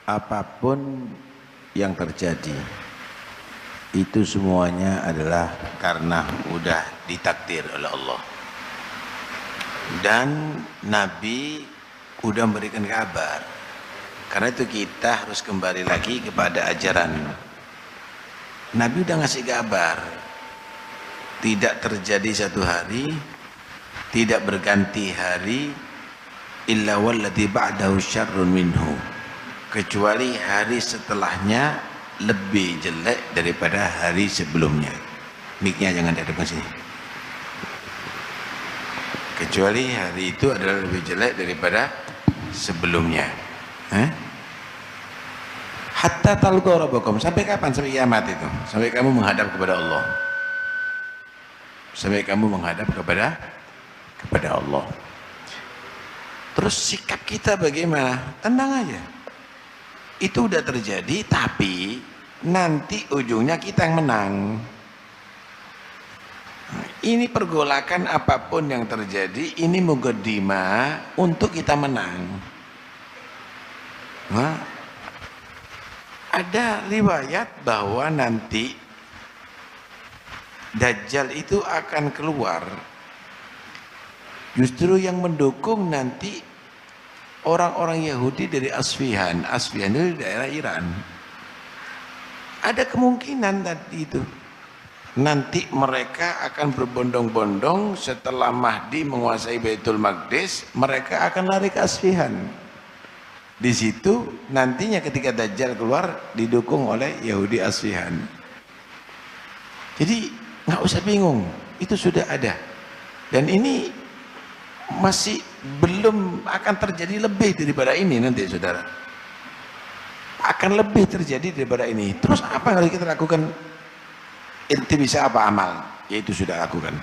apapun yang terjadi itu semuanya adalah karena udah ditakdir oleh Allah, dan Nabi udah memberikan kabar. Karena itu kita harus kembali lagi kepada ajaran Nabi. Udah ngasih kabar, tidak terjadi satu hari, tidak berganti hari, illa walladzi ba'dahu syarrun minhu, kecuali hari setelahnya lebih jelek daripada hari sebelumnya. Miknya jangan di depan sini. Kecuali hari itu adalah lebih jelek daripada sebelumnya. Hatta talqaw rabbakum, sampai kapan? Sampai kiamat itu, sampai kamu menghadap kepada Allah, sampai kamu menghadap kepada Allah. Terus sikap kita bagaimana? Tenang aja, itu udah terjadi, tapi nanti ujungnya kita yang menang. Ini pergolakan apapun yang terjadi, ini muqaddimah untuk kita menang. Ada riwayat bahwa nanti Dajjal itu akan keluar. Justru yang mendukung nanti orang-orang Yahudi dari Asfihan. Asfihan itu daerah Iran. Ada kemungkinan tadi itu. Nanti mereka akan berbondong-bondong setelah Mahdi menguasai Baitul Maqdis, mereka akan lari ke Asfihan. Di situ nantinya ketika Dajjal keluar didukung oleh Yahudi Asfihan. Jadi nggak usah bingung, itu sudah ada. Dan ini masih belum akan terjadi lebih daripada ini nanti, saudara. Akan lebih terjadi daripada ini. Terus apa yang harus kita lakukan? Ente bisa apa amal? Yaitu sudah lakukan.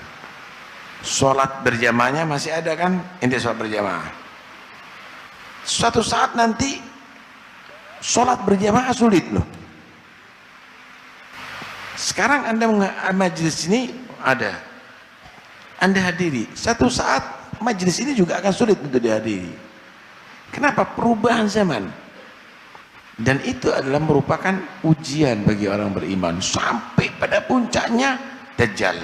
Sholat berjamaahnya masih ada kan? Ente sholat berjamaah. Suatu saat nanti sholat berjamaah sulit loh. Sekarang Anda majelis ini ada, Anda hadiri. Satu saat majelis ini juga akan sulit untuk dihadiri. Kenapa? Perubahan zaman. Dan itu adalah merupakan ujian bagi orang beriman sampai pada puncaknya Dajjal.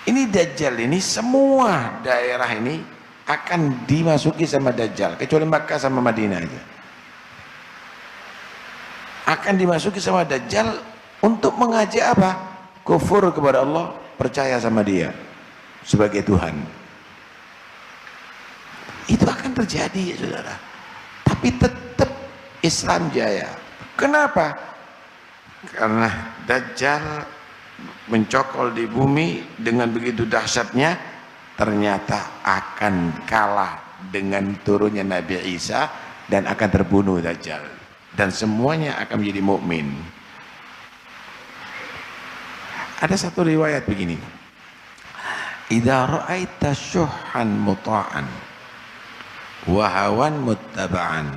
Ini Dajjal ini, semua daerah ini akan dimasuki sama Dajjal, kecuali Makkah sama Madinah aja. Akan dimasuki sama Dajjal untuk mengajak apa? Kufur kepada Allah, percaya sama dia sebagai Tuhan. Itu akan terjadi ya saudara. Tapi tetap Islam jaya. Kenapa? Karena Dajjal mencokol di bumi dengan begitu dahsyatnya, ternyata akan kalah dengan turunnya Nabi Isa dan akan terbunuh Dajjal, dan semuanya akan menjadi mukmin. Ada satu riwayat begini, idza ra'aita syuhan muta'an wa hawan muttaba'an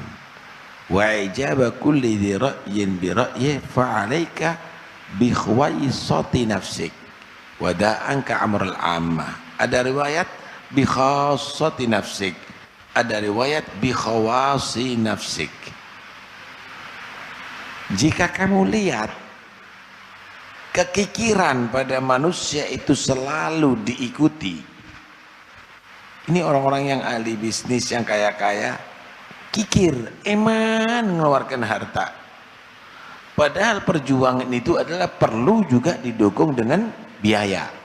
wa ijaba kulli dhi ra'yin bi ra'yi fa 'alaika bi khuwaisati nafsik wa da'anka amral 'ammah. Ada riwayat bi khassati nafsik, ada riwayat bi khawasi nafsik. Jika kamu lihat kekikiran pada manusia itu selalu diikuti, ini orang-orang yang ahli bisnis, yang kaya-kaya, kikir, eman mengeluarkan harta. Padahal perjuangan itu adalah perlu juga didukung dengan biaya.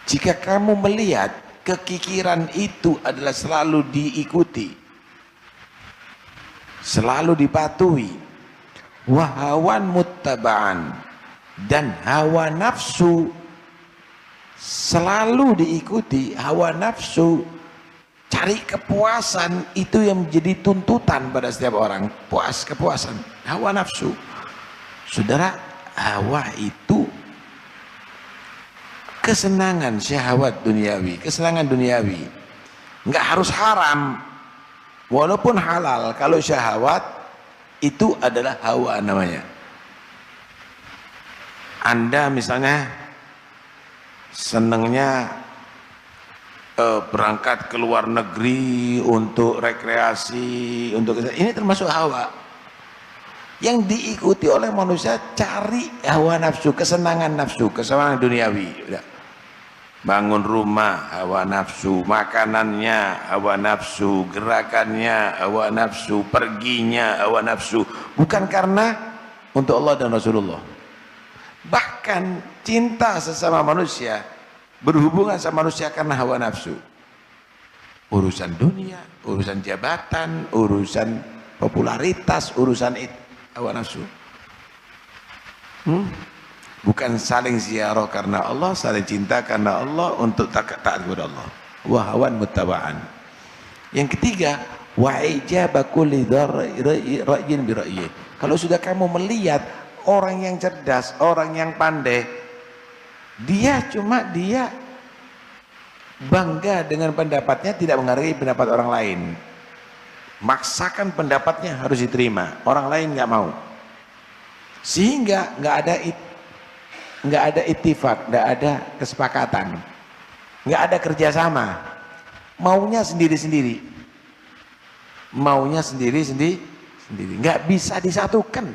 Jika kamu melihat kekikiran itu adalah selalu diikuti, selalu dipatuhi, wahawan muttaba'an, dan hawa nafsu selalu diikuti. Hawa nafsu, cari kepuasan, itu yang menjadi tuntutan pada setiap orang. Kepuasan, hawa nafsu. Saudara, hawa itu kesenangan syahwat duniawi, kesenangan duniawi. Enggak harus haram, walaupun halal. Kalau syahwat itu adalah hawa namanya. Anda misalnya senangnya berangkat ke luar negeri untuk rekreasi, untuk ini termasuk hawa yang diikuti oleh manusia. Cari hawa nafsu, kesenangan nafsu, kesenangan duniawi. Udah. Bangun rumah hawa nafsu, makanannya hawa nafsu, gerakannya hawa nafsu, perginya hawa nafsu, bukan karena untuk Allah dan Rasulullah. Bahkan cinta sesama manusia, berhubungan sama manusia karena hawa nafsu. Urusan dunia, urusan jabatan, urusan popularitas, urusan itu hawa nafsu. Bukan saling ziarah karena Allah, saling cinta karena Allah, untuk taat kepada Allah. Wa hawan muttaba'an. Yang ketiga, wa ijaba kulli ra'yin bi ra'yin. Kalau sudah kamu melihat orang yang cerdas, orang yang pandai, dia bangga dengan pendapatnya, tidak menghargai pendapat orang lain. Maksakan pendapatnya harus diterima, orang lain nggak mau. Sehingga nggak ada ittifaq, nggak ada kesepakatan, nggak ada kerjasama, maunya sendiri-sendiri, nggak bisa disatukan.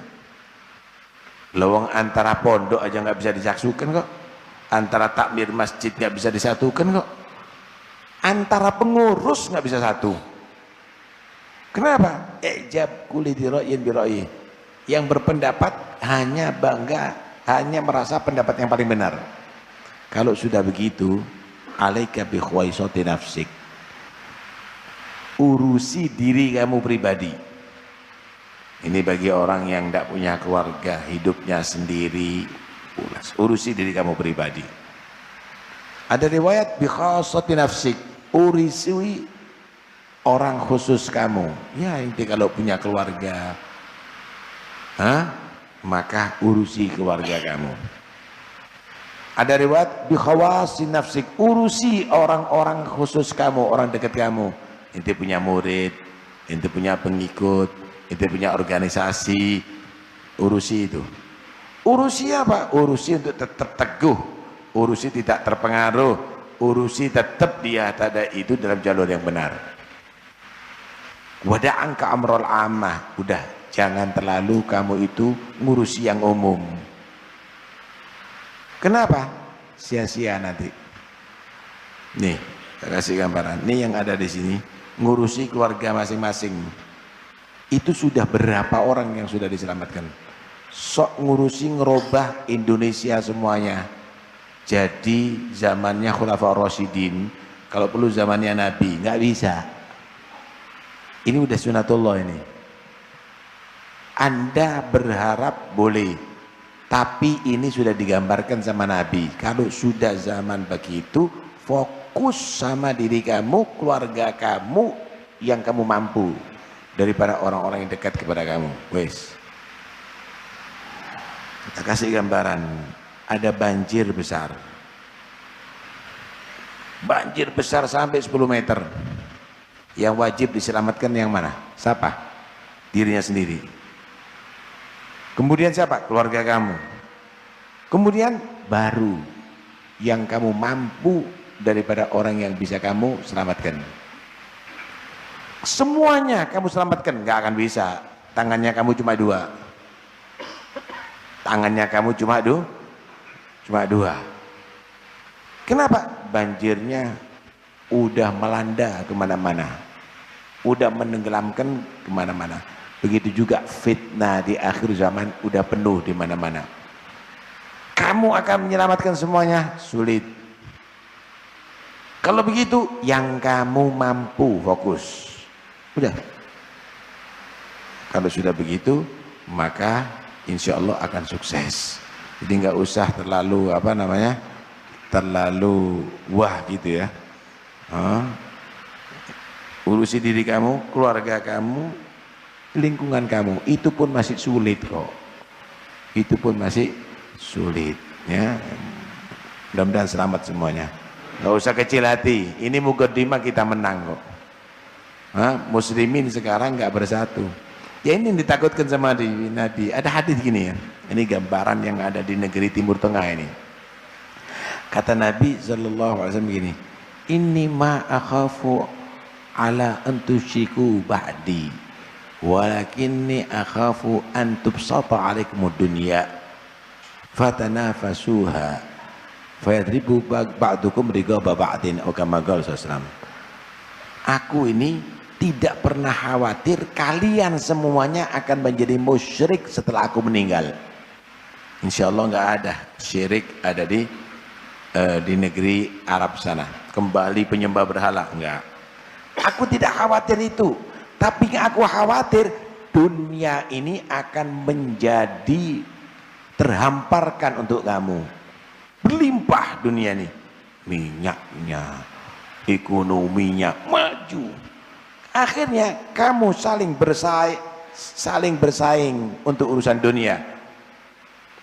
Lawang antara pondok aja nggak bisa disatukan kok, antara takmir masjid nggak bisa disatukan kok, antara pengurus nggak bisa satu. Kenapa? Ijab kulli ra'yin bi ra'yin. Yang berpendapat hanya bangga, hanya merasa pendapat yang paling benar. Kalau sudah begitu, alaika bi khuwaisati nafsik. Urusi diri kamu pribadi. Ini bagi orang yang tidak punya keluarga, hidupnya sendiri. Urusi diri kamu pribadi. Ada riwayat bi khassati nafsik. Urusi orang khusus kamu. Ya, inti kalau punya keluarga, maka urusi keluarga kamu. Ada riwayat bi khawasi nafsik, urusi orang-orang khusus kamu, orang dekat kamu. Ente punya murid, ente punya pengikut, ente punya organisasi, urusi itu. Urusi apa? Urusi untuk tetap teguh, urusi tidak terpengaruh, urusi tetap dia tada itu dalam jalur yang benar. Wada'an ka amrul ammah, udah, jangan terlalu kamu itu ngurusi yang umum. Kenapa? Sia-sia nanti. Nih, saya kasih gambaran. Nih yang ada di sini, ngurusi keluarga masing-masing. Itu sudah berapa orang yang sudah diselamatkan? Sok ngurusi ngerubah Indonesia semuanya. Jadi zamannya Khulafaur Rasyidin, kalau perlu zamannya Nabi, nggak bisa. Ini udah sunatullah ini. Anda berharap boleh, tapi ini sudah digambarkan sama Nabi. Kalau sudah zaman begitu, fokus sama diri kamu, keluarga kamu yang kamu mampu, daripada orang-orang yang dekat kepada kamu. Wes. Kita kasih gambaran, ada banjir besar. Banjir besar sampai 10 meter. Yang wajib diselamatkan yang mana? Siapa? Dirinya sendiri. Kemudian siapa? Keluarga kamu. Kemudian baru yang kamu mampu daripada orang yang bisa kamu selamatkan. Semuanya kamu selamatkan, nggak akan bisa. Tangannya kamu cuma dua. Tangannya kamu cuma dua. Kenapa? Banjirnya udah melanda kemana-mana, udah menenggelamkan kemana-mana. Begitu juga fitnah di akhir zaman udah penuh di mana-mana. Kamu akan menyelamatkan semuanya sulit. Kalau begitu, yang kamu mampu fokus. Udah. Kalau sudah begitu, maka insya Allah akan sukses. Jadi nggak usah terlalu terlalu wah gitu ya. Urusi diri kamu, keluarga kamu, lingkungan kamu, itu pun masih sulit kok. Itu pun masih sulit ya. Mudah-mudahan selamat semuanya. Nggak usah kecil hati. Ini mukadimah, kita menang kok. Muslimin sekarang nggak bersatu. Ya ini yang ditakutkan sama Nabi. Ada hadis gini ya. Ini gambaran yang ada di negeri Timur Tengah ini. Kata Nabi SAW begini, inni ma akhafu ala an tusyriku ba'di walakinni akhafu an tubsata alaikumud dunya fatanafasuha fayadribu ba'dukum riqaba ba'din atau kama qala sallallahu. Aku ini tidak pernah khawatir kalian semuanya akan menjadi musyrik setelah aku meninggal. Insyaallah nggak ada syirik ada di negeri Arab sana, kembali penyembah berhala, enggak. Aku tidak khawatir itu, tapi yang aku khawatir dunia ini akan menjadi terhamparkan untuk kamu. Berlimpah dunia ini, minyaknya, ekonominya maju. Akhirnya kamu saling bersaing untuk urusan dunia.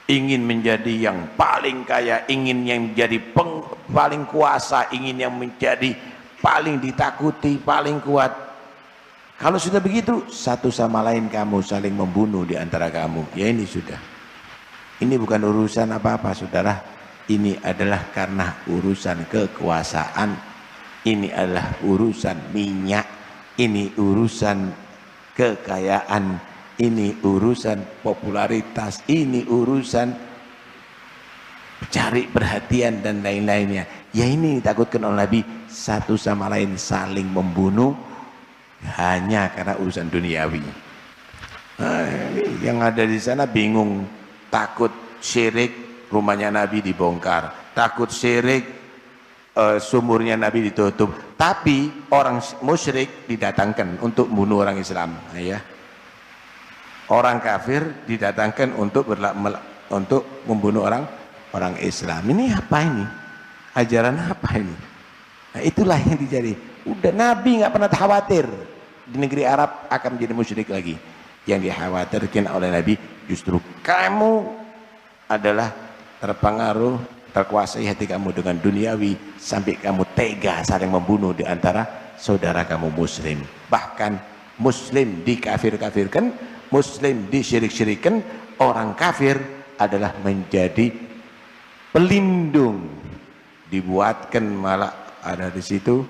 Ingin menjadi yang paling kaya, ingin yang menjadi paling kuasa, ingin yang menjadi paling ditakuti, paling kuat. Kalau sudah begitu, satu sama lain kamu saling membunuh di antara kamu. Ya ini sudah. Ini bukan urusan apa-apa, saudara. Ini adalah karena urusan kekuasaan. Ini adalah urusan minyak. Ini urusan kekayaan. Ini urusan popularitas, ini urusan cari perhatian dan lain-lainnya. Ya ini ditakutkan oleh Nabi, satu sama lain saling membunuh hanya karena urusan duniawi. Yang ada di sana bingung, takut syirik rumahnya Nabi dibongkar, takut syirik sumurnya Nabi ditutup, tapi orang musyrik didatangkan untuk membunuh orang Islam. Ya. Orang kafir didatangkan untuk membunuh orang Islam. Ini apa ini? Ajaran apa ini? Nah, itulah yang terjadi. Udah Nabi nggak pernah khawatir di negeri Arab akan menjadi musyrik lagi. Yang dikhawatirkan oleh Nabi justru kamu adalah terpengaruh, terkuasai hati kamu dengan duniawi sampai kamu tega saling membunuh di antara saudara kamu Muslim. Bahkan Muslim dikafir-kafirkan, Muslim disyirik-syirikan, orang kafir adalah menjadi pelindung. Dibuatkan malah ada di situ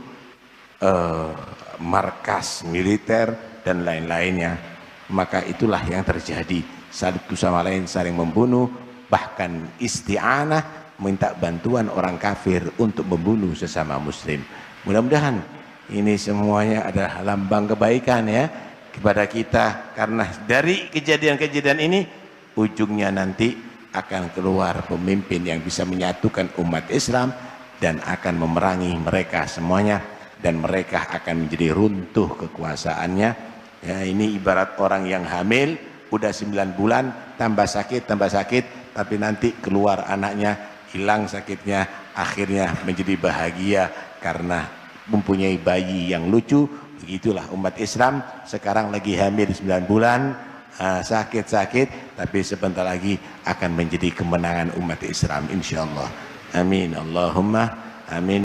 markas militer dan lain-lainnya. Maka itulah yang terjadi. Satu sama lain saling membunuh, bahkan isti'anah, minta bantuan orang kafir untuk membunuh sesama Muslim. Mudah-mudahan ini semuanya adalah lambang kebaikan ya kepada kita, karena dari kejadian-kejadian ini ujungnya nanti akan keluar pemimpin yang bisa menyatukan umat Islam dan akan memerangi mereka semuanya, dan mereka akan menjadi runtuh kekuasaannya. Ya, ini ibarat orang yang hamil udah 9 bulan tambah sakit, tapi nanti keluar anaknya hilang sakitnya, akhirnya menjadi bahagia karena mempunyai bayi yang lucu. Begitulah umat Islam sekarang lagi hamil 9 bulan, sakit-sakit, tapi sebentar lagi akan menjadi kemenangan umat Islam insyaallah. Amin Allahumma amin.